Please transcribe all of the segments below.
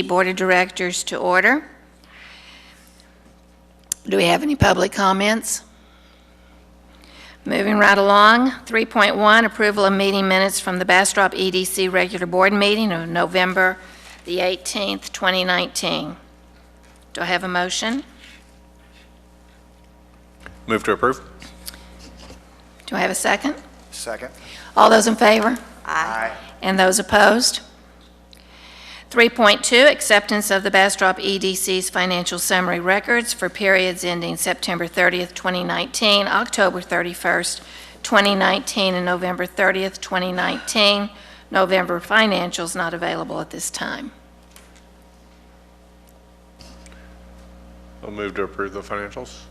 Board of Directors to order. Do we have any public comments? Moving right along, 3.1, approval of meeting minutes from the Bastrop EDC regular board meeting of November the 18th, 2019. Do I have a motion? Move to approve. Do I have a second? Second. All those in favor? Aye. And those opposed? 3.2, acceptance of the Bastrop EDC's financial summary records for periods ending September 30th, 2019, October 31st, 2019, and November 30th, 2019. November financials not available at this time. I'll move to approve the financials.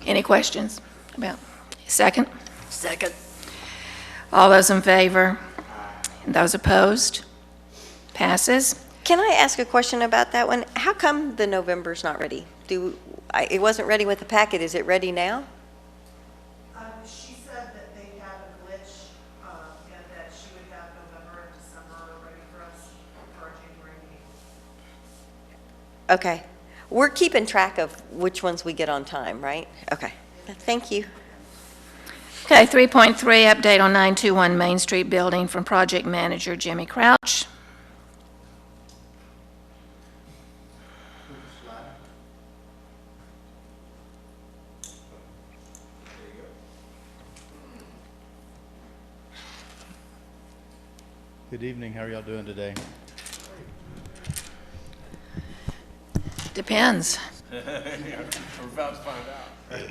Any questions about? Second? Second. All those in favor? And those opposed? Passes. Can I ask a question about that one? How come the November's not ready? It wasn't ready with the packet. Is it ready now? She said that they had a glitch and that she would have November and December ready for us for our January meeting. Okay. We're keeping track of which ones we get on time, right? Okay. Thank you. Okay, 3.3, update on 921 Main Street building from project manager Jimmy Crouch. Good evening. How are y'all doing today? Depends. We're about to find out.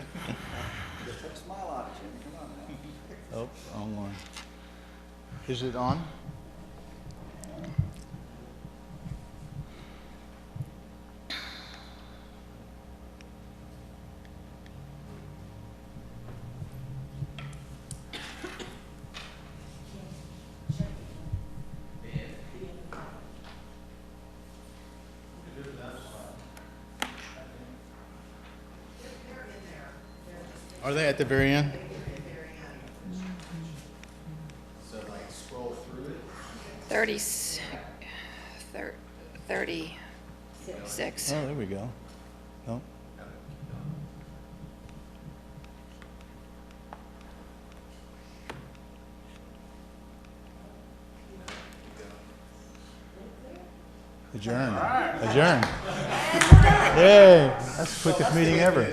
Smile on it, Jimmy. Come on now. Oh, wrong one. Is it on? Are they at the very end? So like scroll through it. 36. Oh, there we go. No. Adjourn. Adjourn. Yay! That's the quickest meeting ever.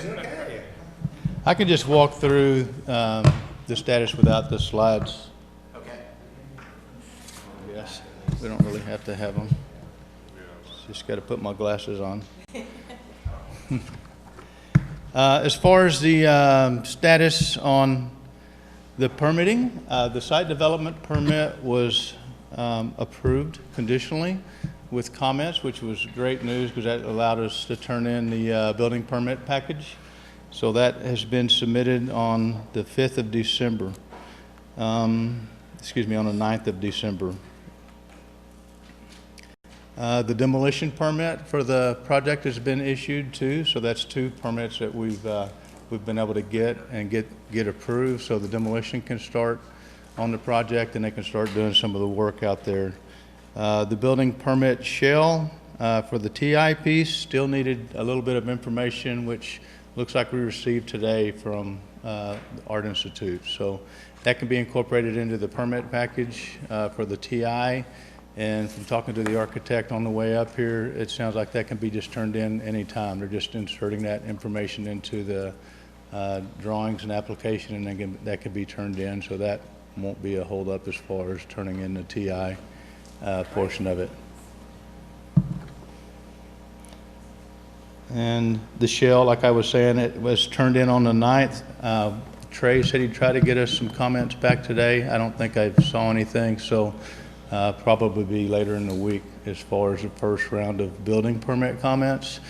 I can just walk through the status without the slides. Okay. Yes, we don't really have to have them. Just got to put my glasses on. As far as the status on the permitting, the site development permit was approved conditionally with comments, which was great news because that allowed us to turn in the building permit package. So that has been submitted on the 5th of December. Excuse me, on the 9th of December. The demolition permit for the project has been issued too, so that's 2 permits that we've been able to get approved, so the demolition can start on the project and they can start doing some of the work out there. The building permit shell for the TI piece still needed a little bit of information, which looks like we received today from the Art Institute. So that can be incorporated into the permit package for the TI. And from talking to the architect on the way up here, it sounds like that can be just turned in anytime. They're just inserting that information into the drawings and application, and then that can be turned in. So that won't be a holdup as far as turning in the TI portion of it. And the shell, like I was saying, it was turned in on the 9th. Trey said he'd try to get us some comments back today. I don't think I saw anything, so probably be later in the week as far as the first round of building permit comments.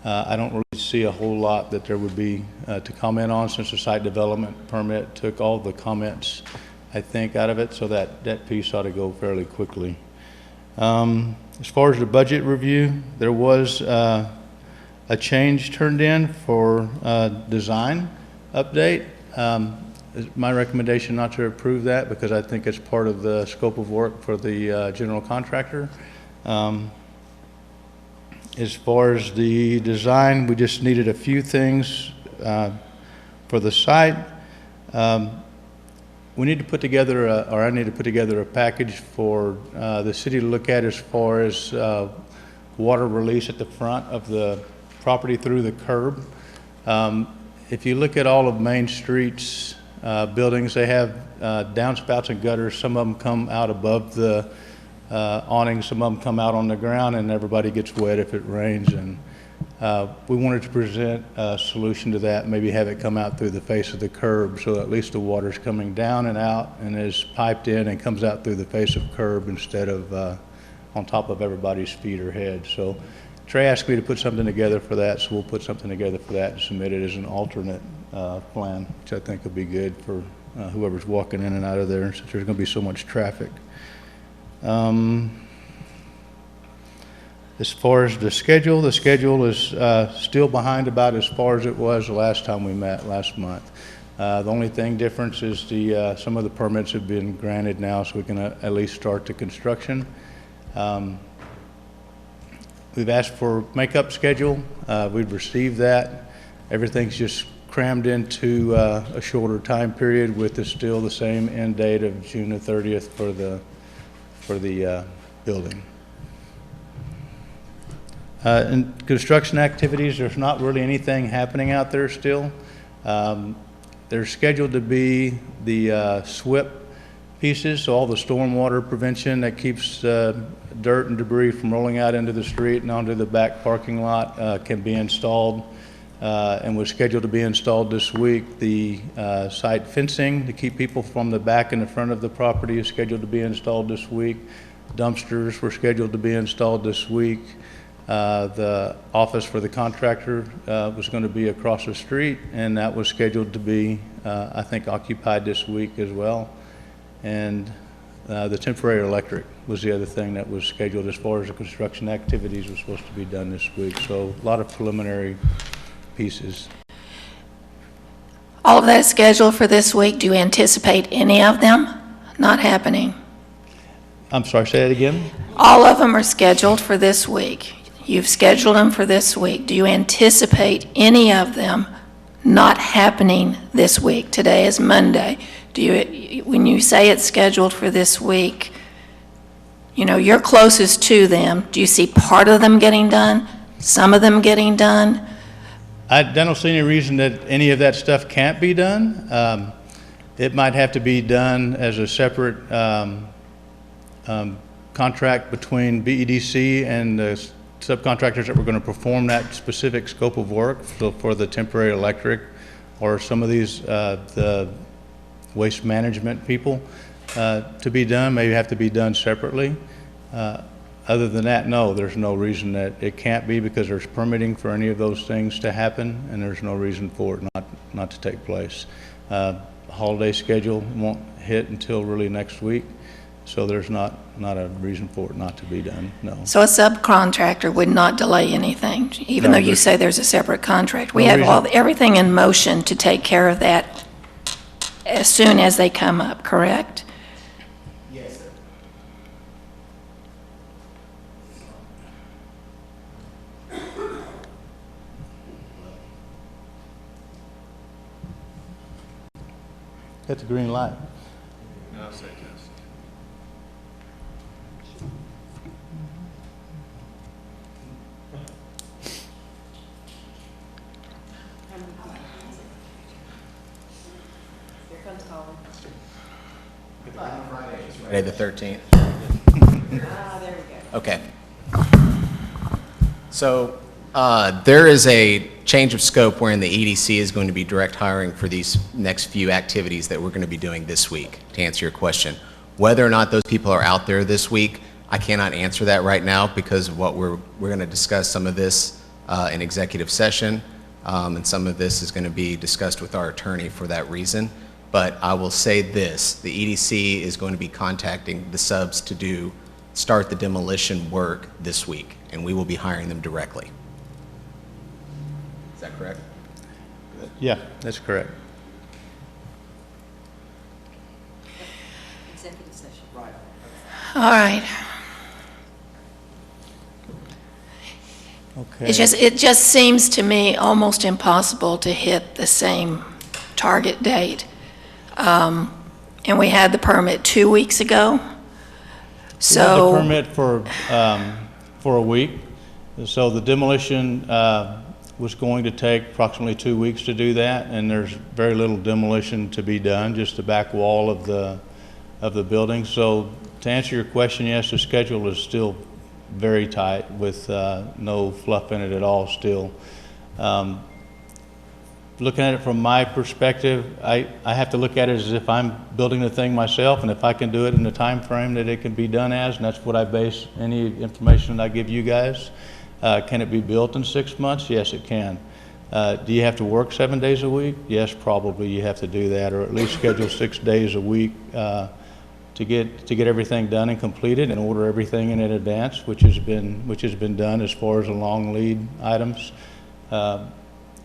I don't really see a whole lot that there would be to comment on since the site development permit took all the comments, I think, out of it, so that piece ought to go fairly quickly. As far as the budget review, there was a change turned in for design update. My recommendation not to approve that because I think it's part of the scope of work for the general contractor. As far as the design, we just needed a few things for the site. We need to put together, or I need to put together a package for the city to look at as far as water release at the front of the property through the curb. If you look at all of Main Street's buildings, they have downspouts and gutters. Some of them come out above the awnings, some of them come out on the ground, and everybody gets wet if it rains. And we wanted to present a solution to that, maybe have it come out through the face of the curb, so at least the water's coming down and out and is piped in and comes out through the face of curb instead of on top of everybody's feet or head. So Trey asked me to put something together for that, so we'll put something together for that and submit it as an alternate plan, which I think would be good for whoever's walking in and out of there, since there's going to be so much traffic. As far as the schedule is still behind about as far as it was the last time we met last month. The only thing difference is some of the permits have been granted now, so we can at least start the construction. We've asked for makeup schedule. We've received that. Everything's just crammed into a shorter time period with still the same end date of June the 30th for the building. In construction activities, there's not really anything happening out there still. They're scheduled to be the SWIP pieces, so all the stormwater prevention that keeps dirt and debris from rolling out into the street and onto the back parking lot can be installed and was scheduled to be installed this week. The site fencing to keep people from the back and the front of the property is scheduled to be installed this week. Dumpsters were scheduled to be installed this week. The office for the contractor was going to be across the street, and that was scheduled to be, I think, occupied this week as well. And the temporary electric was the other thing that was scheduled as far as the construction activities was supposed to be done this week. So a lot of preliminary pieces. All of that is scheduled for this week. Do you anticipate any of them not happening? I'm sorry, say that again? All of them are scheduled for this week. You've scheduled them for this week. Do you anticipate any of them not happening this week? Today is Monday. When you say it's scheduled for this week, you know, you're closest to them. Do you see part of them getting done, some of them getting done? I don't see any reason that any of that stuff can't be done. It might have to be done as a separate contract between BEDC and the subcontractors that were going to perform that specific scope of work. So for the temporary electric or some of these the waste management people to be done, maybe have to be done separately. Other than that, no, there's no reason that it can't be, because there's permitting for any of those things to happen, and there's no reason for it not to take place. Holiday schedule won't hit until really next week, so there's not a reason for it not to be done, no. So a subcontractor would not delay anything, even No, though you say there's a separate contract. We No have reason. everything in motion to take care of that as soon as they come up, correct? Yes, sir. Got the green light. No, say yes. Friday the 13th. Okay. So there is a change of scope wherein the EDC is going to be direct hiring for these next few activities that we're going to be doing this week, to answer your question. Whether or not those people are out there this week, I cannot answer that right now, because of what we're going to discuss some of this in executive session, and some of this is going to be discussed with our attorney for that reason. But I will say this, the EDC is going to be contacting the subs to start the demolition work this week, and we will be hiring them directly. Is that correct? Yeah, that's correct. Executive session. All right. Okay. it just seems to me almost impossible to hit the same target date. And we had the permit 2 weeks ago. We had So. the permit for a week, so the demolition was going to take approximately 2 weeks to do that, and there's very little demolition to be done, just the back wall of the building. So to answer your question, yes, the schedule is still very tight with no fluff in it at all still. Looking at it from my perspective, I have to look at it as if I'm building the thing myself, and if I can do it in the time frame that it can be done as, and that's what I base any information that I give you guys. Can it be built in 6 months? Yes, it can. Do you have to work 7 days a week? Yes, probably you have to do that, or at least schedule 6 days a week to get everything done and completed, and order everything in advance, which has been done as far as the long lead items.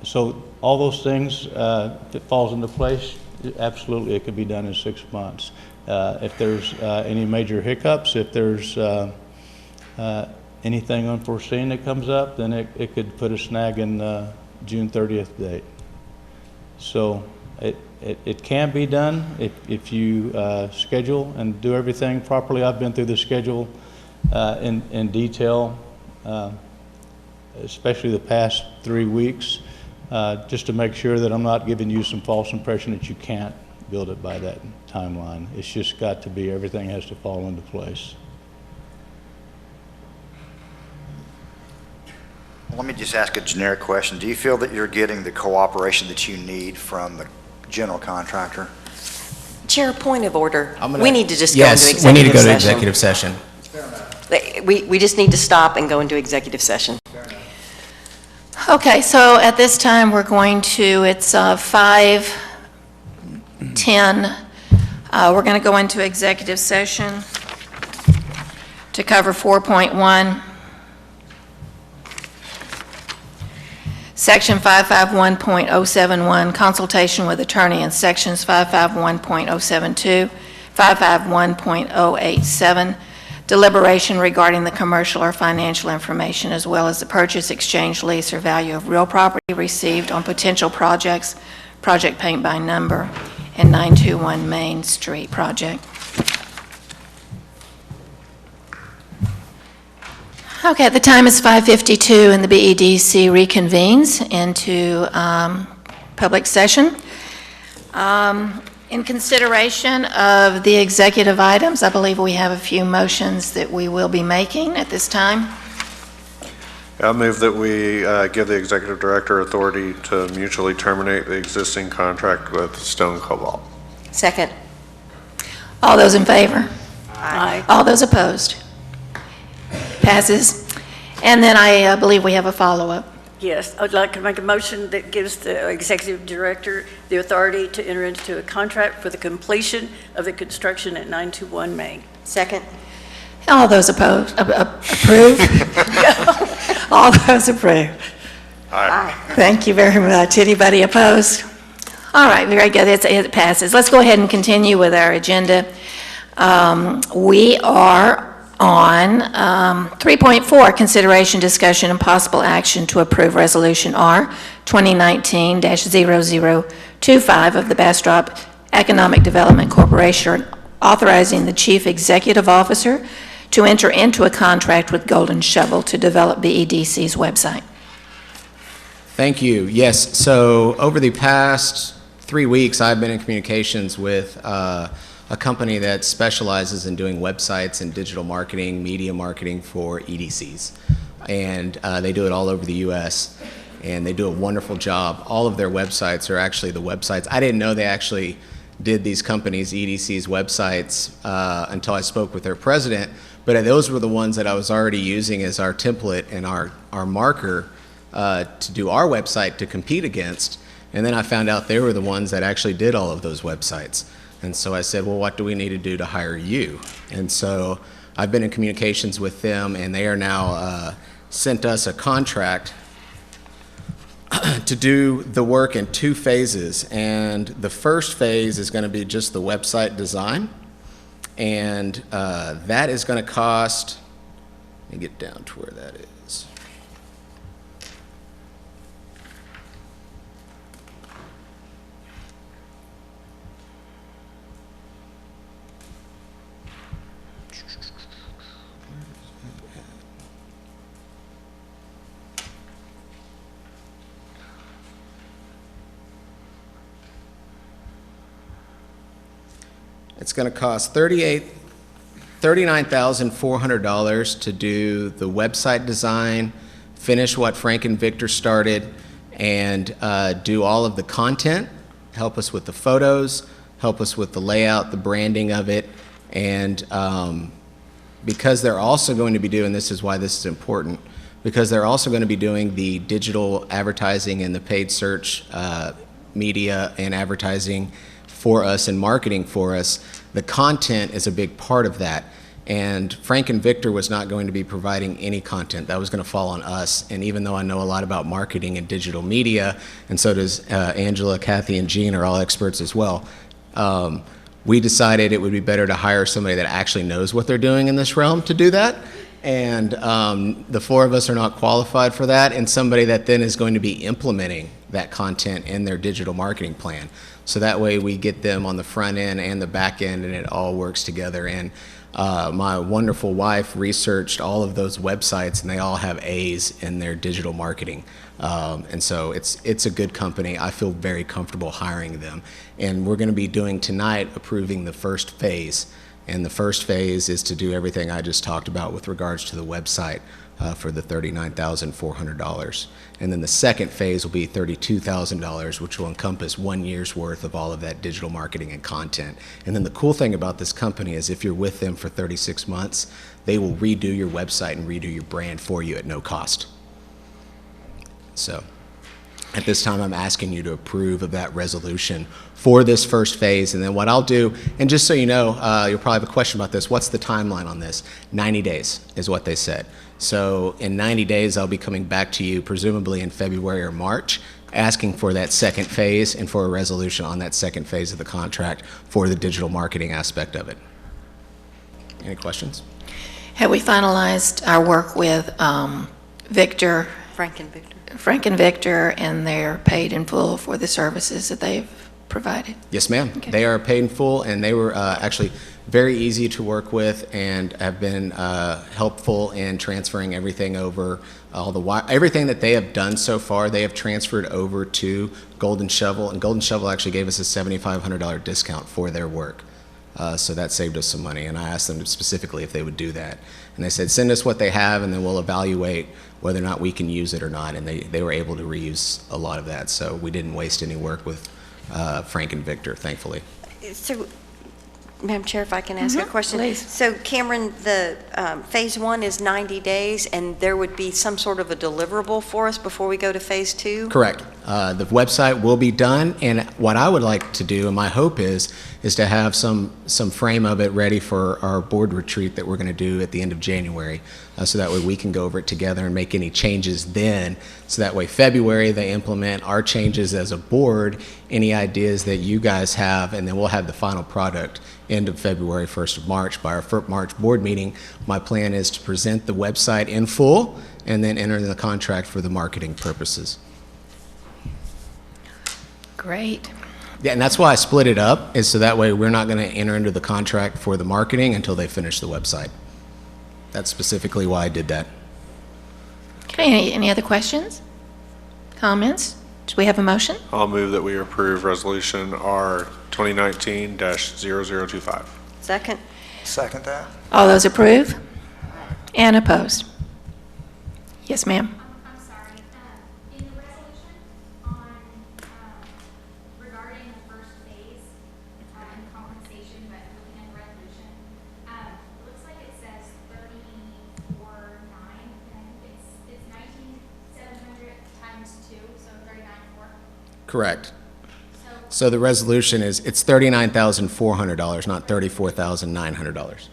So all those things, if it falls into place, absolutely it could be done in 6 months. If there's any major hiccups, if there's anything unforeseen that comes up, then it could put a snag in June 30th date. So it can be done if you schedule and do everything properly. I've been through the schedule in detail, especially the past 3 weeks, just to make sure that I'm not giving you some false impression that you can't build it by that timeline. It's just got to be, everything has to fall into place. Let me just ask a generic question. Do you feel that you're getting the cooperation that you need from the general contractor? Chair, point of order. I'm gonna- We need to just go into Yes, executive we need to go to session. executive session. We just need to stop and go into executive session. Okay, so at this time, we're going to, it's 5:10. We're going to go into executive session to cover 4.1. Section 551.071, consultation with attorney, and sections 551.072, 551.087, deliberation regarding the commercial or financial information, as well as the purchase, exchange, lease, or value of real property received on potential projects, project paint by number, and 921 Main Street project. Okay, the time is 5:52, and the BEDC reconvenes into public session. In consideration of the executive items, I believe we have a few motions that we will be making at this time. I move that we give the executive director authority to mutually terminate the existing contract with Stone Cobalt. Second. All those in favor? Aye. All those opposed? Passes. And then I believe we have a follow-up. Yes, I'd like to make a motion that gives the executive director the authority to enter into a contract for the completion of the construction at 921 Main. Second. All those opposed, approve? All those approve? Aye. Thank you very much. Anybody opposed? All right, very good. It passes. Let's go ahead and continue with our agenda. We are on 3.4, consideration, discussion, and possible action to approve Resolution R 2019-0025 of the Bastrop Economic Development Corporation, authorizing the Chief Executive Officer to enter into a contract with Golden Shovel to develop BEDC's website. Thank you. Yes, so over the past 3 weeks, I've been in communications with a company that specializes in doing websites and digital marketing, media marketing for EDCs. And they do it all over the U.S., and they do a wonderful job. All of their websites are actually the websites. I didn't know they actually did these companies, EDC's websites, until I spoke with their president, but those were the ones that I was already using as our template and our marker to do our website to compete against. And then I found out they were the ones that actually did all of those websites. And so I said, well, what do we need to do to hire you? And so I've been in communications with them, and they are now sent us a contract to do the work in 2 phases. And the first phase is going to be just the website design. And that is going to cost, let me get down to where that is. It's going to cost $39,400 to do the website design, finish what Frank and Victor started, and do all of the content, help us with the photos, help us with the layout, the branding of it, and because they're also going to be doing, this is why this is important, because they're also going to be doing the digital advertising and the paid search media and advertising for us and marketing for us, the content is a big part of that. And Frank and Victor was not going to be providing any content. That was going to fall on us. And even though I know a lot about marketing and digital media, and so does Angela, Kathy, and Jean are all experts as well, we decided it would be better to hire somebody that actually knows what they're doing in this realm to do that. And the four of us are not qualified for that, and somebody that then is going to be implementing that content in their digital marketing plan. So that way we get them on the front end and the back end, and it all works together. And my wonderful wife researched all of those websites, and they all have A's in their digital marketing. And so it's a good company. I feel very comfortable hiring them. And we're going to be doing tonight, approving the first phase. And the first phase is to do everything I just talked about with regards to the website for the $39,400. And then the second phase will be $32,000, which will encompass 1 year's worth of all of that digital marketing and content. And then the cool thing about this company is if you're with them for 36 months, they will redo your website and redo your brand for you at no cost. So at this time, I'm asking you to approve of that resolution for this first phase. And then what I'll do, and just so you know, you'll probably have a question about this, what's the timeline on this? 90 days is what they said. So in 90 days, I'll be coming back to you, presumably in February or March, asking for that second phase and for a resolution on that second phase of the contract for the digital marketing aspect of it. Any questions? Have we finalized our work with Victor, Frank and Victor. and they're paid in full for the services that they've provided? Yes, ma'am. Okay. They are paid in full, and they were actually very easy to work with and have been helpful in transferring everything over. Everything that they have done so far, they have transferred over to Golden Shovel, and Golden Shovel actually gave us a $7,500 discount for their work. So that saved us some money, and I asked them specifically if they would do that. And they said, send us what they have, and then we'll evaluate whether or not we can use it or not. And they were able to reuse a lot of that, so we didn't waste any work with Frank and Victor, thankfully. So, Madam Chair, if I can ask a question? please. So Cameron, the Phase 1 is 90 days, and there would be some sort of a deliverable for us before we go to Phase 2? Correct. The website will be done, and what I would like to do, and my hope is to have some frame of it ready for our board retreat that we're going to do at the end of January, so that way we can go over it together and make any changes then, so that way February they implement our changes as a board, any ideas that you guys have, and then we'll have the final product end of February, 1st of March. By our March board meeting, my plan is to present the website in full and then enter the contract for the marketing purposes. Great. Yeah, and that's why I split it up, is so that way we're not going to enter into the contract for the marketing until they finish the website. That's specifically why I did that. Okay, any other questions? Comments? Do we have a motion? I'll move that we approve Resolution R 2019-0025. Second? Second that? All those approve? And opposed? Yes, ma'am. I'm sorry, in the resolution on, regarding the first phase, and compensation, but looking at the resolution, it looks like it says 34.9, and I think it's 19,700 times 2, so 39.4. Correct. So the resolution is, it's $39,400, not $34,900.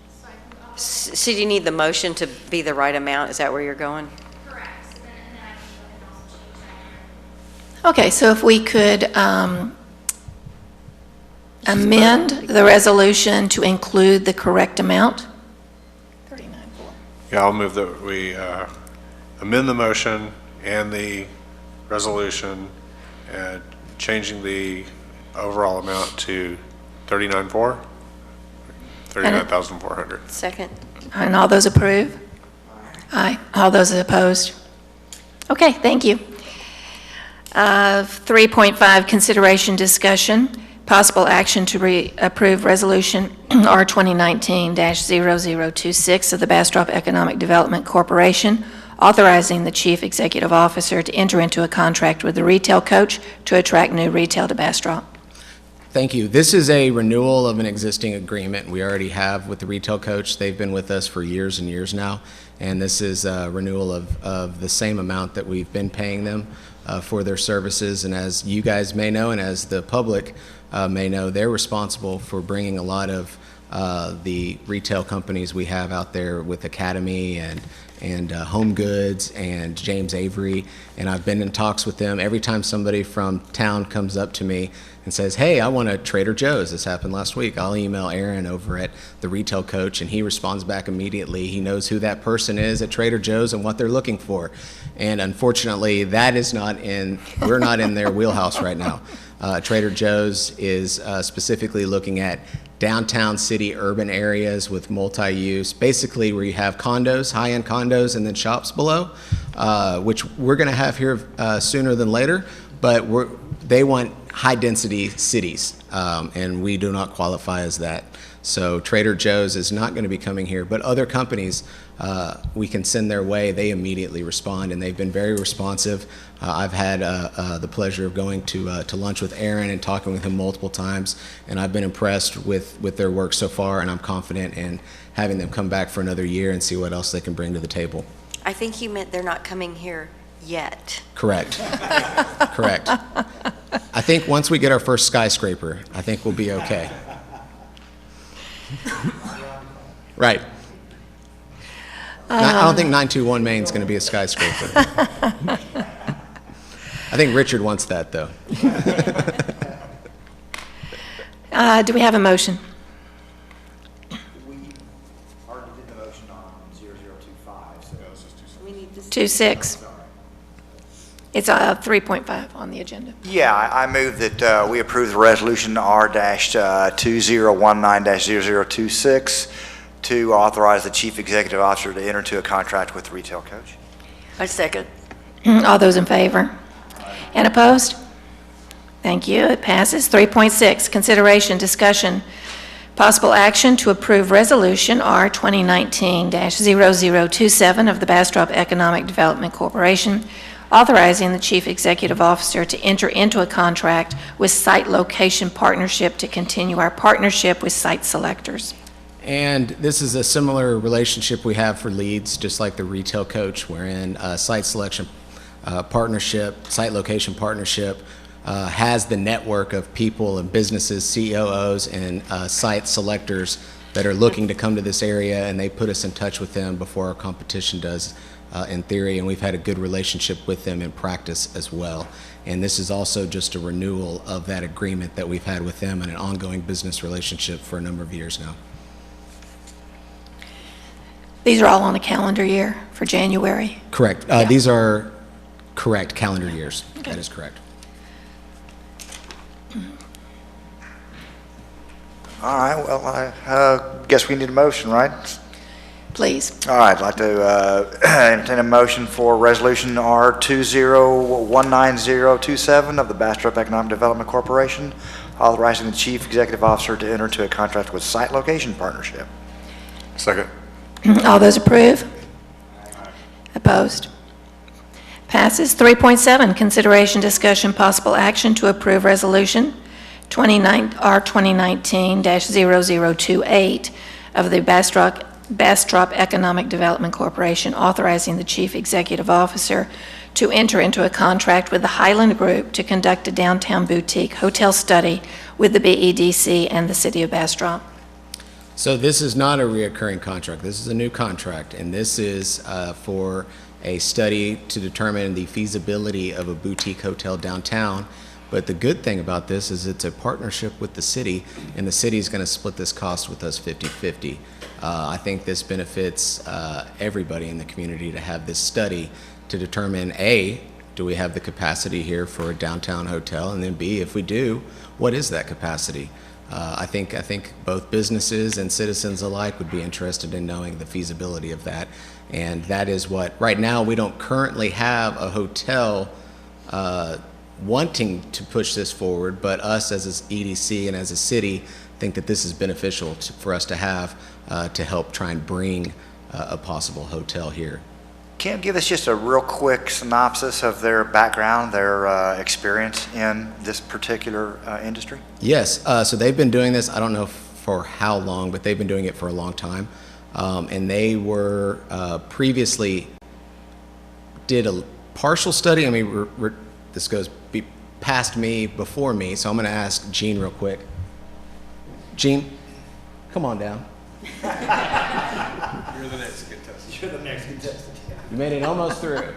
So do you need the motion to be the right amount? Is that where you're going? Correct, so then, and then I can go ahead and also change that. Okay, so if we could amend the resolution to include the correct amount? 39.4. Yeah, I'll move that we amend the motion and the resolution, changing the overall amount to 39,400. Second? And all those approve? Aye. All those opposed? Okay, thank you. 3.5, consideration discussion, Possible action to approve Resolution R 2019-0026 of the Bastrop Economic Development Corporation, authorizing the Chief Executive Officer to enter into a contract with the retail coach to attract new retail to Bastrop. Thank you. This is a renewal of an existing agreement we already have with the retail coach. They've been with us for years and years now, and this is a renewal of the same amount that we've been paying them for their services. And as you guys may know, and as the public may know, they're responsible for bringing a lot of the retail companies we have out there with Academy and Home Goods and James Avery, and I've been in talks with them. Every time somebody from town comes up to me and says, hey, I want a Trader Joe's, this happened last week, I'll email Aaron over at the retail coach, and he responds back immediately. He knows who that person is at Trader Joe's and what they're looking for. And unfortunately, that is not in, we're not in their wheelhouse right now. Trader Joe's is specifically looking at downtown city urban areas with multi-use, basically where you have condos, high-end condos, and then shops below, which we're going to have here sooner than later, but they want high-density cities, and we do not qualify as that. So Trader Joe's is not going to be coming here, but other companies we can send their way. They immediately respond, and they've been very responsive. I've had the pleasure of going to lunch with Aaron and talking with him multiple times, and I've been impressed with their work so far, and I'm confident in having them come back for another year and see what else they can bring to the table. I think you meant they're not coming here yet. Correct. Correct. I think once we get our first skyscraper, I think we'll be okay. Right. I don't think 921 Main is going to be a skyscraper. I think Richard wants that, though. Do we have a motion? We already did the motion on 0025, so We need this. 2.6. It's 3.5 on the agenda. yeah, I move that we approve the resolution R-2019-0026 to authorize the chief executive officer to enter into a contract with the retail coach. I second. All those in favor? And opposed? Thank you. It passes. 3.6, consideration, discussion, possible action to approve Resolution R 2019-0027 of the Bastrop Economic Development Corporation, authorizing the Chief Executive Officer to enter into a contract with Site Location Partnership to continue our partnership with site selectors. And this is a similar relationship we have for leads, just like the retail coach. We're in a site selection partnership, site location partnership, has the network of people and businesses, COOs, and site selectors that are looking to come to this area, and they put us in touch with them before our competition does, in theory, and we've had a good relationship with them in practice as well. And this is also just a renewal of that agreement that we've had with them and an ongoing business relationship for a number of years now. These are all on a calendar year for January. Correct. Yeah. These are correct calendar years. Okay. That is correct. All right, well, I guess we need a motion, right? Please. All right, I'd like to entertain a motion for Resolution R-2019-027 of the Bastrop Economic Development Corporation, authorizing the Chief Executive Officer to enter into a contract with Site Location Partnership. Second. All those approve? Opposed? Passes. 3.7, consideration, discussion, possible action to approve Resolution R 2019-0028 of the Bastrop Economic Development Corporation, authorizing the Chief Executive Officer to enter into a contract with the Highland Group to conduct a downtown boutique hotel study with the BEDC and the City of Bastrop. So this is not a reoccurring contract. This is a new contract, and this is for a study to determine the feasibility of a boutique hotel downtown. But the good thing about this is it's a partnership with the city, and the city is going to split this cost with us 50-50. I think this benefits everybody in the community to have this study to determine, A, do we have the capacity here for a downtown hotel, and then B, if we do, what is that capacity? I think both businesses and citizens alike would be interested in knowing the feasibility of that, and that is what, right now, we don't currently have a hotel wanting to push this forward, but us as an EDC and as a city think that this is beneficial for us to have to help try and bring a possible hotel here. Can you give us just a real quick synopsis of their background, their experience in this particular industry? Yes, so they've been doing this, I don't know for how long, but they've been doing it for a long time. And they were previously did a partial study. I mean, this goes past me, before me, so I'm going to ask Gene real quick. Gene, come on down. You're the next contestant. You're the next contestant. You made it almost through.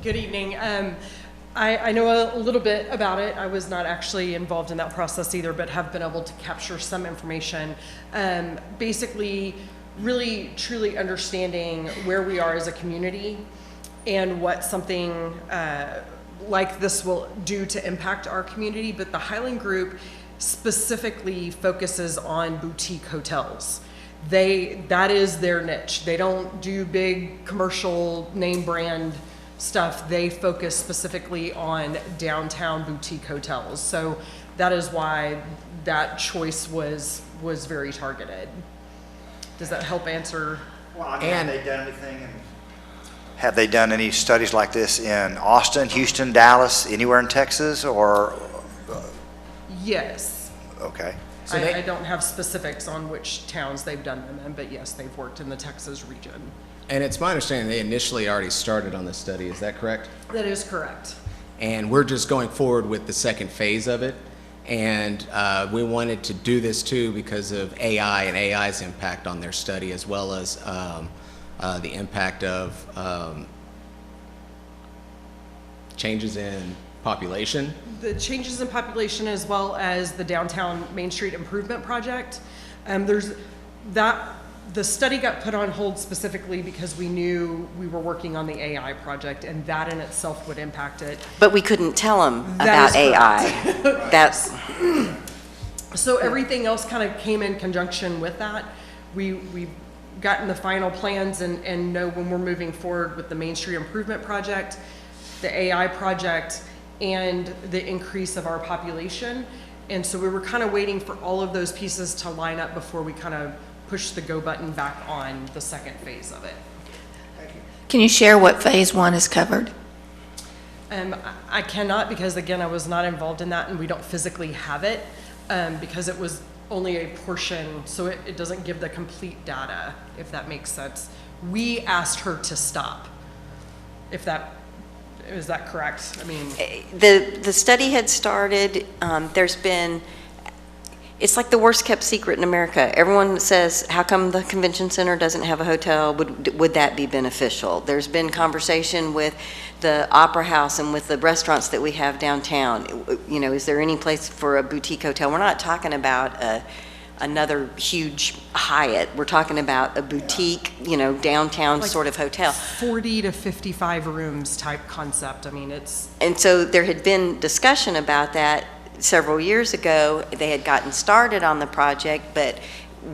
Good evening. I know a little bit about it. I was not actually involved in that process either, but have been able to capture some information. Basically, really truly understanding where we are as a community and what something like this will do to impact our community. But the Highland Group specifically focuses on boutique hotels. That is their niche. They don't do big commercial name brand stuff. They focus specifically on downtown boutique hotels. So that is why that choice was very targeted. Does that help answer? Well, I mean, have they done any studies like this in Austin, Houston, Dallas, anywhere in Texas, or? Yes. Okay. So I don't have specifics on which towns they've done them in, but yes, they've worked in the Texas region. And it's my understanding they initially already started on this study, is that correct? That is correct. And we're just going forward with the second phase of it. And we wanted to do this too because of AI and AI's impact on their study, as well as the impact of changes in population. The changes in population, as well as the downtown Main Street Improvement Project. The study got put on hold specifically because we knew we were working on the AI project, and that in itself would impact it. But we couldn't tell them That about is AI. That's, So everything else kind of came in conjunction with that. We've gotten the final plans and know when we're moving forward with the Main Street Improvement Project, the AI project, and the increase of our population. And so we were kind of waiting for all of those pieces to line up before we kind of push the go button back on the second phase of it. Can you share what Phase 1 is covered? I cannot, because again, I was not involved in that and we don't physically have it because it was only a portion, so it doesn't give the complete data, if that makes sense. We asked her to stop, is that correct? I mean, the study had started. There's been, it's like the worst kept secret in America. Everyone says, how come the convention center doesn't have a hotel? Would that be beneficial? There's been conversation with the Opera House and with the restaurants that we have downtown. You know, is there any place for a boutique hotel? We're not talking about another huge Hyatt. We're talking about a boutique, you know, downtown like sort of hotel. 40 to 55 rooms type concept. I mean, it's... And so there had been discussion about that several years ago. They had gotten started on the project, but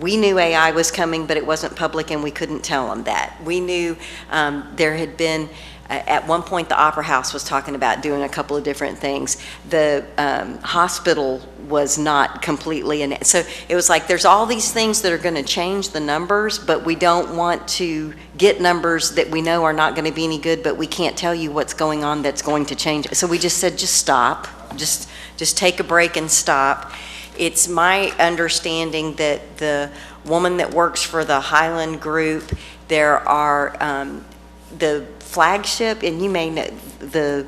we knew AI was coming, but it wasn't public and we couldn't tell them that. We knew there had been, at one point the Opera House was talking about doing a couple of different things. The hospital was not completely, so it was like there's all these things that are going to change the numbers, but we don't want to get numbers that we know are not going to be any good, but we can't tell you what's going on that's going to change. So we just said, just stop, just take a break and stop. It's my understanding that the woman that works for the Highland Group, there are the flagship, and you may know,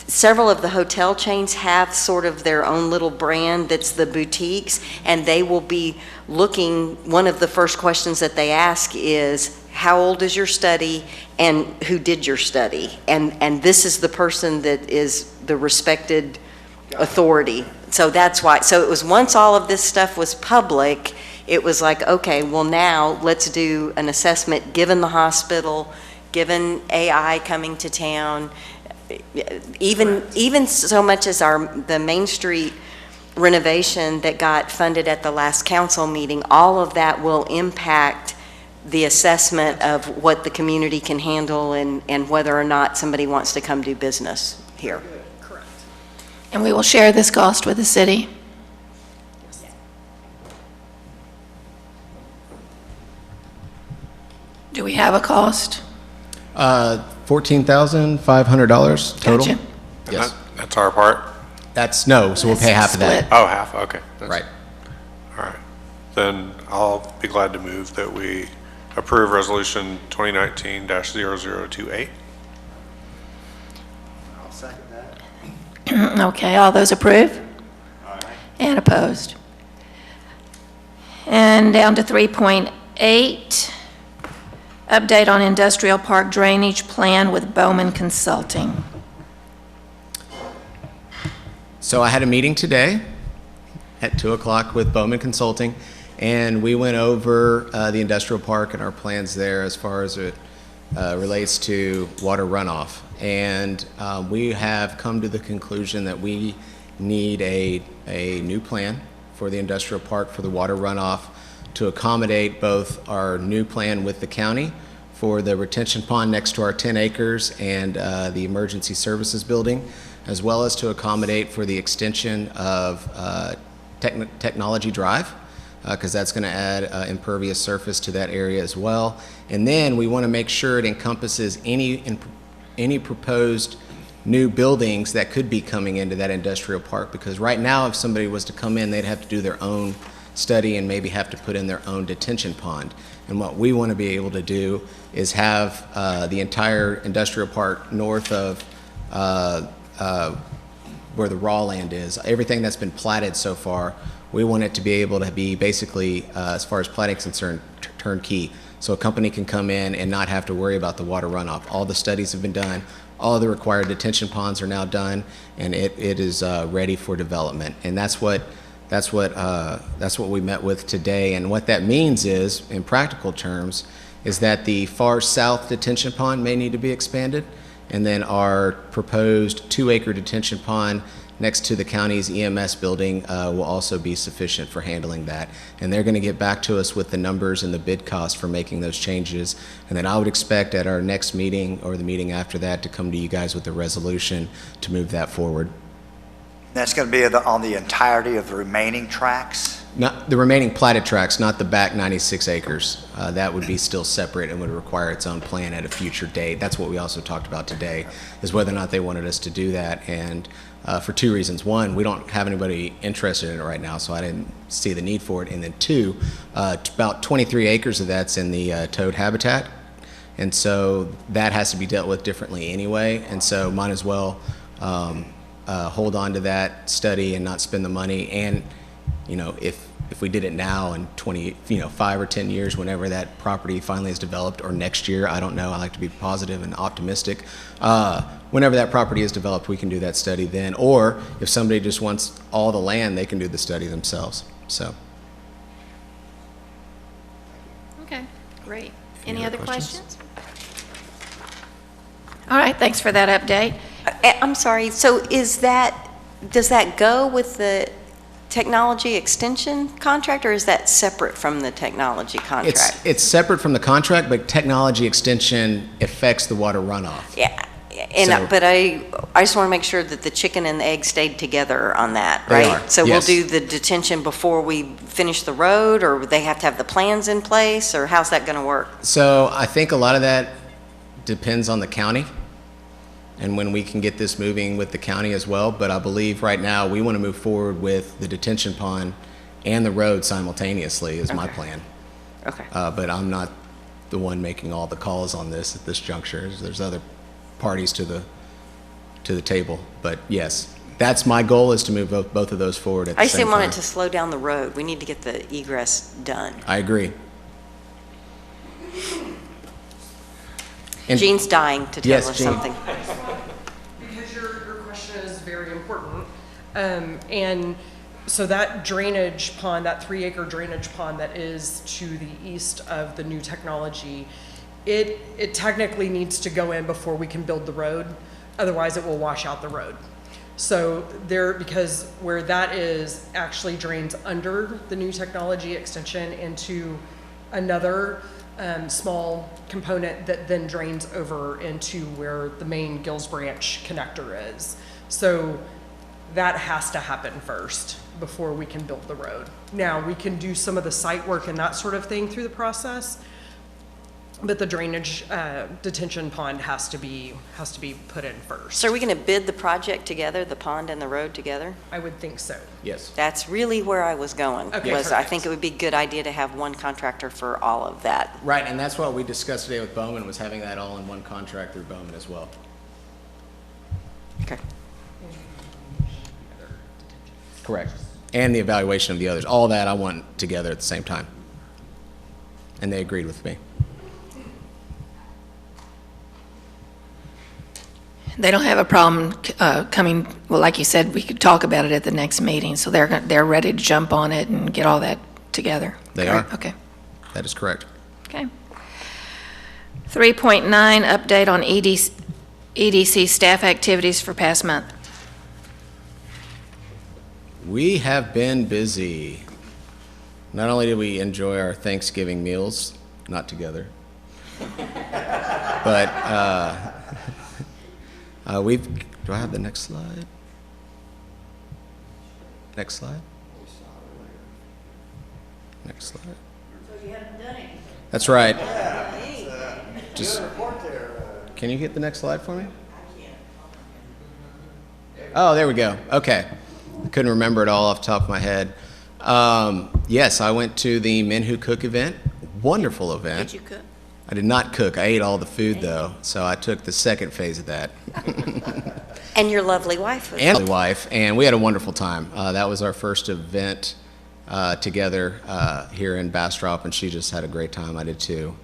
several of the hotel chains have sort of their own little brand that's the boutiques, and they will be looking, one of the first questions that they ask is, how old is your study and who did your study? And this is the person that is the respected authority. So that's why, so it was, once all of this stuff was public, it was like, okay, well now let's do an assessment given the hospital, given AI coming to town, even so much as the Main Street renovation that got funded at the last council meeting, all of that will impact the assessment of what the community can handle and whether or not somebody wants to come do business here. Correct. And we will share this cost with the city? Do we have a cost? $14,500 total. Gotcha. Yes. That's our part? That's, no, so we'll pay half of that. Split. Oh, half, okay. Right. All right. Then I'll be glad to move that we approve Resolution 2019-0028. I'll second that. Okay, all those approve? And opposed? And down to 3.8, update on industrial park drainage plan with Bowman Consulting. So I had a meeting today at 2 o'clock with Bowman Consulting, and we went over the industrial park and our plans there as far as it relates to water runoff. And we have come to the conclusion that we need a new plan for the industrial park for the water runoff to accommodate both our new plan with the county for the retention pond next to our 10 acres and the emergency services building, as well as to accommodate for the extension of Technology Drive, because that's going to add impervious surface to that area as well. And then we want to make sure it encompasses any proposed new buildings that could be coming into that industrial park, because right now if somebody was to come in, they'd have to do their own study and maybe have to put in their own detention pond. And what we want to be able to do is have the entire industrial park north of where the raw land is, everything that's been platted so far, we want it to be able to be basically, as far as platting is concerned, turnkey. So a company can come in and not have to worry about the water runoff. All the studies have been done, all of the required detention ponds are now done, and it is ready for development. And that's what we met with today. And what that means is, in practical terms, is that the far south detention pond may need to be expanded, and then our proposed 2-acre detention pond next to the county's EMS building will also be sufficient for handling that. And they're going to get back to us with the numbers and the bid cost for making those changes. And then I would expect at our next meeting or the meeting after that to come to you guys with a resolution to move that forward. That's going to be on the entirety of the remaining tracks? Not the remaining platted tracks, not the back 96 acres. That would be still separate and would require its own plan at a future date. That's what we also talked about today, is whether or not they wanted us to do that. And for two reasons. One, we don't have anybody interested in it right now, so I didn't see the need for it. And then two, about 23 acres of that's in the toad habitat. And so that has to be dealt with differently anyway. And so might as well hold on to that study and not spend the money. And you know, if we did it now in 5 or 10 years, whenever that property finally is developed, or next year, I don't know, I like to be positive and optimistic. Whenever that property is developed, we can do that study then. Or if somebody just wants all the land, they can do the study themselves. So. Okay, great. Any Any other other questions? All right, thanks for that update. I'm sorry, so does that go with the technology extension contract, or is that separate from the technology contract? It's separate from the contract, but technology extension affects the water runoff. Yeah, and So- but I just want to make sure that the chicken and the egg stayed together on that, They right? are, So yes. we'll do the detention before we finish the road, or they have to have the plans in place, or how's that going to work? So I think a lot of that depends on the county and when we can get this moving with the county as well. But I believe right now we want to move forward with the detention pond and the road simultaneously is my Okay. plan. Okay. But I'm not the one making all the calls on this at this juncture. There's other parties to the table. But yes, that's my goal, is to move both of those forward at the I just same didn't want time. it to slow down the road. We need to get the egress done. I agree. And- Jean's dying to tell Yes, us Jean. something. Because your question is very important. And so that drainage pond, that 3-acre drainage pond that is to the east of the new technology, it technically needs to go in before we can build the road. Otherwise, it will wash out the road. So because where that is actually drains under the new technology extension into another small component that then drains over into where the main Gills Branch connector is. So that has to happen first before we can build the road. Now, we can do some of the site work and that sort of thing through the process, but the drainage detention pond has to be put in first. So are we going to bid the project together, the pond and the road together? I would think so. Yes. That's really where I was going. Okay, I perfect. think it would be a good idea to have one contractor for all of that. Right, and that's what we discussed today with Bowman, was having that all in one contract through Bowman as well. Okay. Correct. And the evaluation of the others. All that I want together at the same time. And they agreed with me. They don't have a problem coming, well, like you said, we could talk about it at the next meeting, so they're ready to jump on it and get all that together. They Correct? are. Okay. That is correct. Okay. 3.9, update on EDC staff activities for past month. We have been busy. Not only did we enjoy our Thanksgiving meals, not together, but do I have the next slide? Next slide? Next slide. So you haven't done anything. That's right. Just, can you get the next slide for me? Oh, there we go. Okay. I couldn't remember it all off the top of my head. Yes, I went to the Men Who Cook event. Wonderful event. Did you cook? I did not cook. I ate all the food, though, so I took the second phase of that. And your lovely wife was And my wife, and we had a wonderful time. That was our first event together here in Bastrop, and she just had a great time. I did too.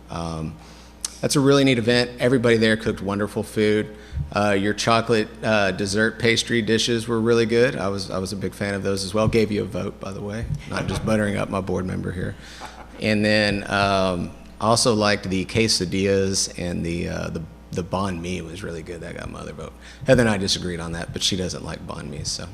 That's a really neat event. Everybody there cooked wonderful food. Your chocolate dessert pastry dishes were really good. I was a big fan of those as well. Gave you a vote, by the way, not just buttering up my board member here. And then I also liked the quesadillas, and the banh mi was really good. That got my other vote. Heather and I disagreed on that, but she doesn't like banh mi. So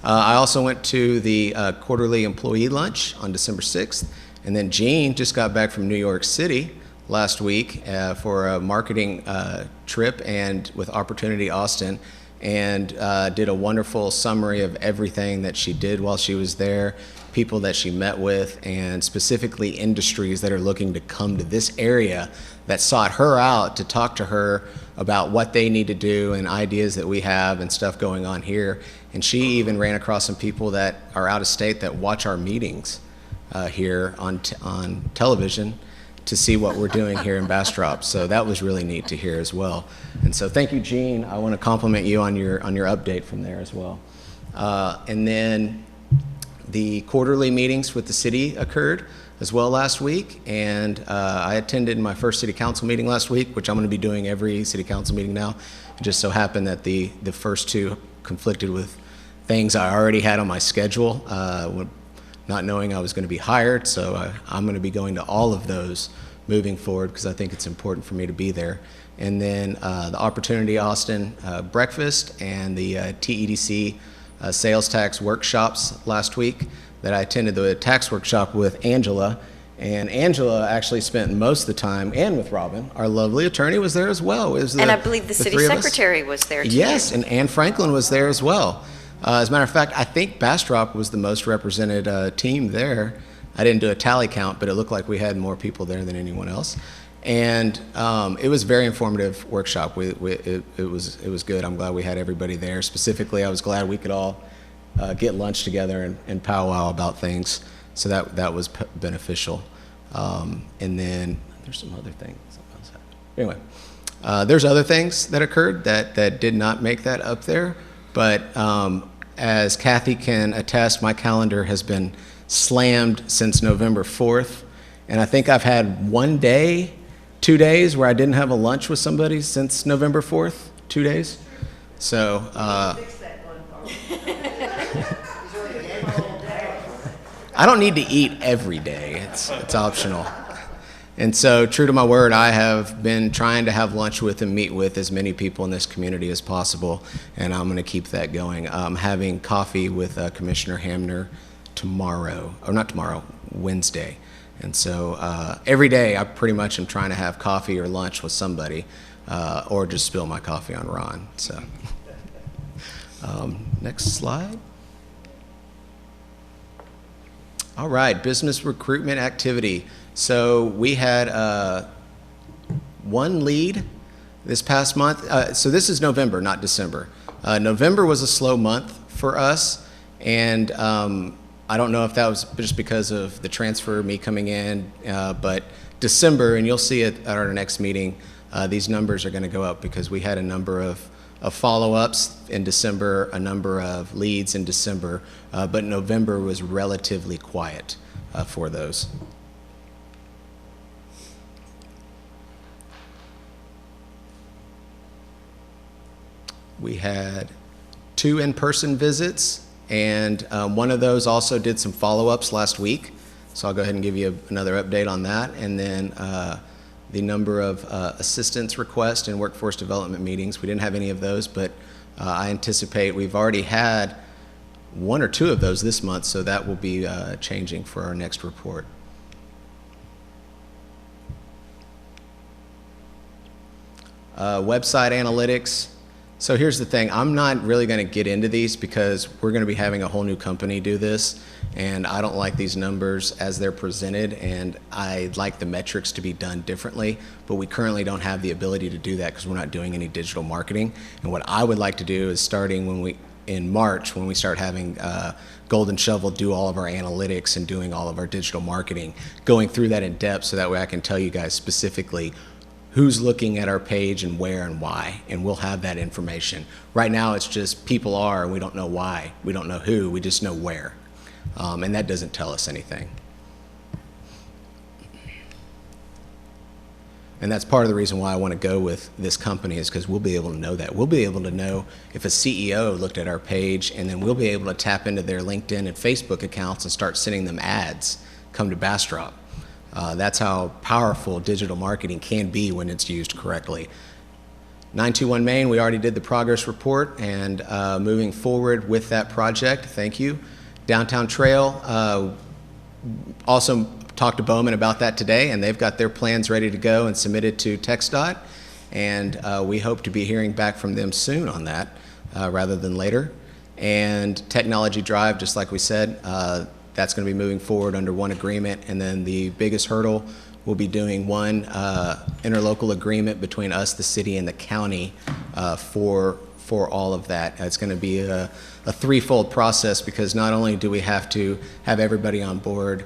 I also went to the quarterly employee lunch on December 6th, and then Jean just got back from New York City last week for a marketing trip and with Opportunity Austin, and did a wonderful summary of everything that she did while she was there, people that she met with, and specifically industries that are looking to come to this area that sought her out to talk to her about what they need to do and ideas that we have and stuff going on here. And she even ran across some people that are out of state that watch our meetings here on television to see what we're doing here in Bastrop. So that was really neat to hear as well. And so thank you, Jean. I want to compliment you on your update from there as well. And then the quarterly meetings with the city occurred as well last week, and I attended my first city council meeting last week, which I'm going to be doing every city council meeting now. It just so happened that the first two conflicted with things I already had on my schedule, not knowing I was going to be hired, so I'm going to be going to all of those moving forward because I think it's important for me to be there. And then the Opportunity Austin breakfast and the TEDC sales tax workshops last week that I attended the tax workshop with Angela, and Angela actually spent most of the time, and with Robin, our lovely attorney, was there as well. It was and I believe the city three of us. secretary was there too. Yes, and Anne Franklin was there as well. As a matter of fact, I think Bastrop was the most represented team there. I didn't do a tally count, but it looked like we had more people there than anyone else. And it was a very informative workshop. It was good. I'm glad we had everybody there. Specifically, I was glad we could all get lunch together and powwow about things. So that was beneficial. And then there's some other things. Anyway, there's other things that occurred that did not make that up there. But as Kathy can attest, my calendar has been slammed since November 4th. And I think I've had 1 day, 2 days where I didn't have a lunch with somebody since November 4th, 2 days. So, I don't need to eat every day. It's optional. And so, true to my word, I have been trying to have lunch with and meet with as many people in this community as possible, and I'm going to keep that going. I'm having coffee with Commissioner Hamner tomorrow, or not tomorrow, Wednesday. And so every day I pretty much am trying to have coffee or lunch with somebody, or just spill my coffee on Ron. So next slide. All right, business recruitment activity. So we had one lead this past month. So this is November, not December. November was a slow month for us, and I don't know if that was just because of the transfer, me coming in, but December, and you'll see it at our next meeting, these numbers are going to go up because we had a number of follow-ups in December, a number of leads in December, but November was relatively quiet for those. We had 2 in-person visits, and one of those also did some follow-ups last week. So I'll go ahead and give you another update on that. And then the number of assistance requests and workforce development meetings, we didn't have any of those, but I anticipate we've already had 1 or 2 of those this month, so that will be changing for our next report. Website analytics. So here's the thing, I'm not really going to get into these because we're going to be having a whole new company do this, and I don't like these numbers as they're presented, and I like the metrics to be done differently, but we currently don't have the ability to do that because we're not doing any digital marketing. And what I would like to do is starting in March, when we start having Golden Shovel do all of our analytics and doing all of our digital marketing, going through that in depth so that way I can tell you guys specifically who's looking at our page and where and why, and we'll have that information. Right now it's just people are, and we don't know why. We don't know who, we just know where. And that doesn't tell us anything. And that's part of the reason why I want to go with this company, is because we'll be able to know that. We'll be able to know if a CEO looked at our page, and then we'll be able to tap into their LinkedIn and Facebook accounts and start sending them ads, come to Bastrop. That's how powerful digital marketing can be when it's used correctly. 921 Main, we already did the progress report, and moving forward with that project, thank you. Downtown Trail, also talked to Bowman about that today, and they've got their plans ready to go and submitted to TxDOT, and we hope to be hearing back from them soon on that rather than later. And Technology Drive, just like we said, that's going to be moving forward under one agreement, and then the biggest hurdle will be doing one interlocal agreement between us, the city, and the county for all of that. It's going to be a threefold process, because not only do we have to have everybody on board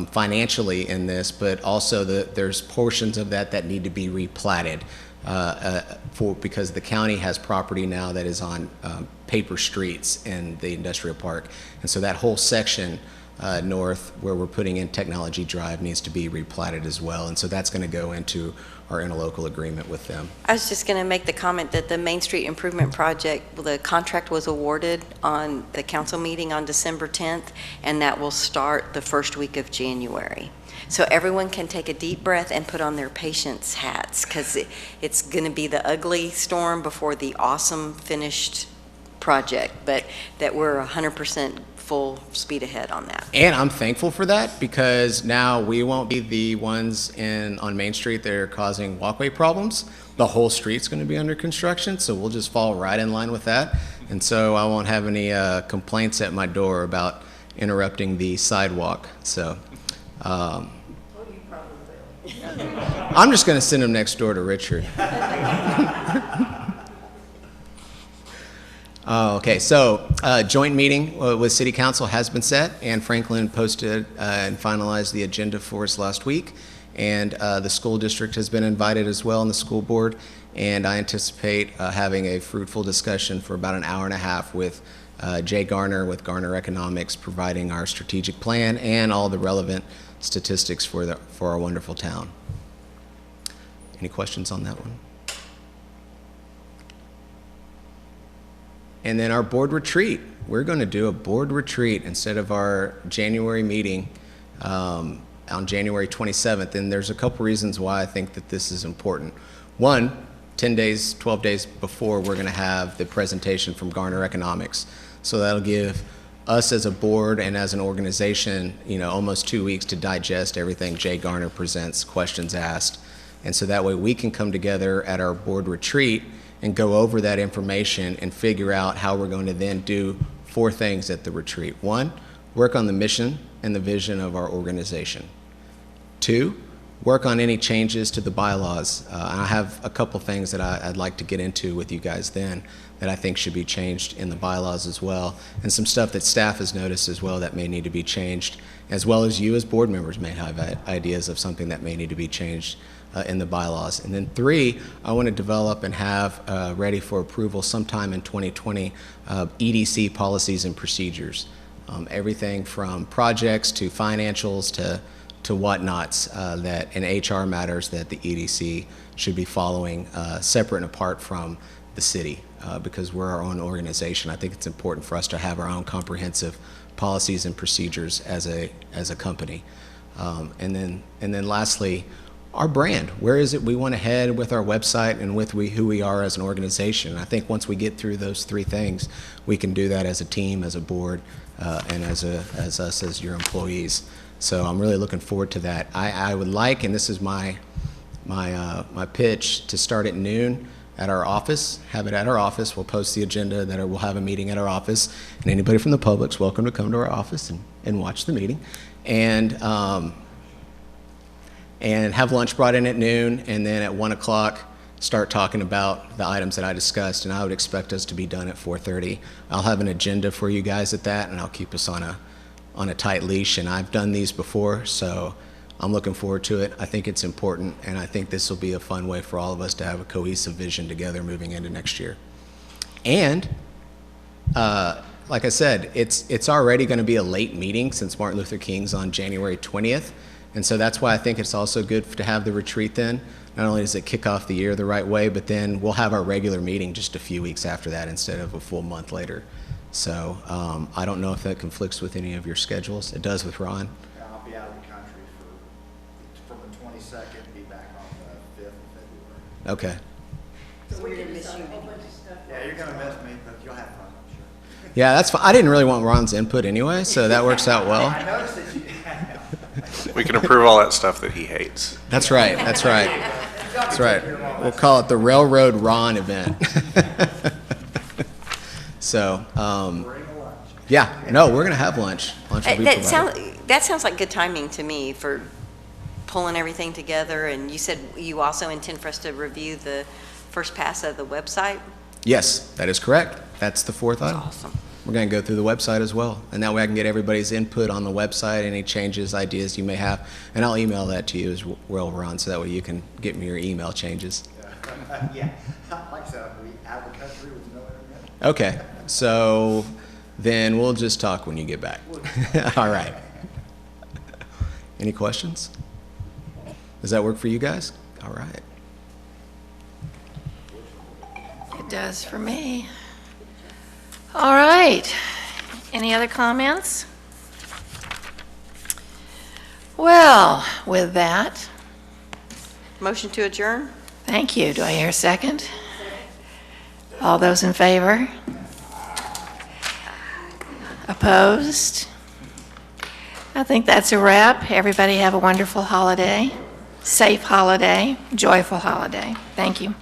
financially in this, but also there's portions of that need to be replatted because the county has property now that is on paper streets in the industrial park, and so that whole section north where we're putting in Technology Drive needs to be replatted as well, and so that's going to go into our interlocal agreement with them. I was just going to make the comment that the Main Street Improvement Project, the contract was awarded on the council meeting on December 10th, and that will start the first week of January. So everyone can take a deep breath and put on their patience hats, because it's going to be the ugly storm before the awesome finished project, but that we're 100% full speed ahead on that. And I'm thankful for that, because now we won't be the ones on Main Street that are causing walkway problems. The whole street's going to be under construction, so we'll just fall right in line with that. And so I won't have any complaints at my door about interrupting the sidewalk. So I'm just going to send them next door to Richard. Okay, so joint meeting with City Council has been set, and Franklin posted and finalized the agenda for us last week, and the school district has been invited as well, and the school board, and I anticipate having a fruitful discussion for about an hour and a half with Jay Garner with Garner Economics, providing our strategic plan and all the relevant statistics for our wonderful town. Any questions on that one? And then our board retreat. We're going to do a board retreat instead of our January meeting on January 27th. And there's a couple reasons why I think that this is important. One, 10 days, 12 days before, we're going to have the presentation from Garner Economics. So that'll give us as a board and as an organization, almost 2 weeks to digest everything Jay Garner presents, questions asked. And so that way we can come together at our board retreat and go over that information and figure out how we're going to then do 4 things at the retreat. 1, work on the mission and the vision of our organization. 2, work on any changes to the bylaws. And I have a couple things that I'd like to get into with you guys then that I think should be changed in the bylaws as well, and some stuff that staff has noticed as well that may need to be changed, as well as you as board members may have ideas of something that may need to be changed in the bylaws. And then 3, I want to develop and have ready for approval sometime in 2020 EDC policies and procedures. Everything from projects to financials to whatnots that in HR matters that the EDC should be following separate and apart from the city because we're our own organization. I think it's important for us to have our own comprehensive policies and procedures as a company. And then lastly, our brand. Where is it we want to head with our website and with who we are as an organization? I think once we get through those 3 things, we can do that as a team, as a board, and as us as your employees. So I'm really looking forward to that. I would like, and this is my pitch, to start at noon at our office, have it at our office. We'll post the agenda that we'll have a meeting at our office, and anybody from the public's welcome to come to our office and watch the meeting. And have lunch brought in at noon, and then at 1 o'clock start talking about the items that I discussed, and I would expect us to be done at 4:30. I'll have an agenda for you guys at that, and I'll keep us on a tight leash, and I've done these before, so I'm looking forward to it. I think it's important, and I think this will be a fun way for all of us to have a cohesive vision together moving into next year. And like I said, it's already going to be a late meeting since Martin Luther King's on January 20th, and so that's why I think it's also good to have the retreat then. Not only does it kick off the year the right way, but then we'll have our regular meeting just a few weeks after that instead of a full month later. So I don't know if that conflicts with any of your schedules. It does with Ron. I'll be out of the country from the 22nd, be back on the 5th of February. Okay. So we're going to miss you. Yeah, you're going to miss me, but you'll have fun, I'm sure. Yeah, that's fine. I didn't really want Ron's input anyway, so that works out well. I noticed that you... We can approve all that stuff that he hates. That's right. That's right. That's right. We'll call it the Railroad Ron event. So, yeah, no, we're going to have lunch. Lunch will be provided. That sounds like good timing to me for pulling everything together. And you said you also intend for us to review the first pass of the website? Yes, that is correct. That's the 4th item. That's awesome. We're going to go through the website as well. And that way I can get everybody's input on the website, any changes, ideas you may have. And I'll email that to you as well, Ron, so that way you can get me your email changes. Yeah, like I said, we out of the country with no internet. Okay, so then we'll just talk when you get back. All right. Any questions? Does that work for you guys? All right. It does for me. All right. Any other comments? Well, with that, Motion to adjourn? thank you. Do I hear a second? All those in favor? Opposed? I think that's a wrap. Everybody have a wonderful holiday, safe holiday, joyful holiday. Thank you.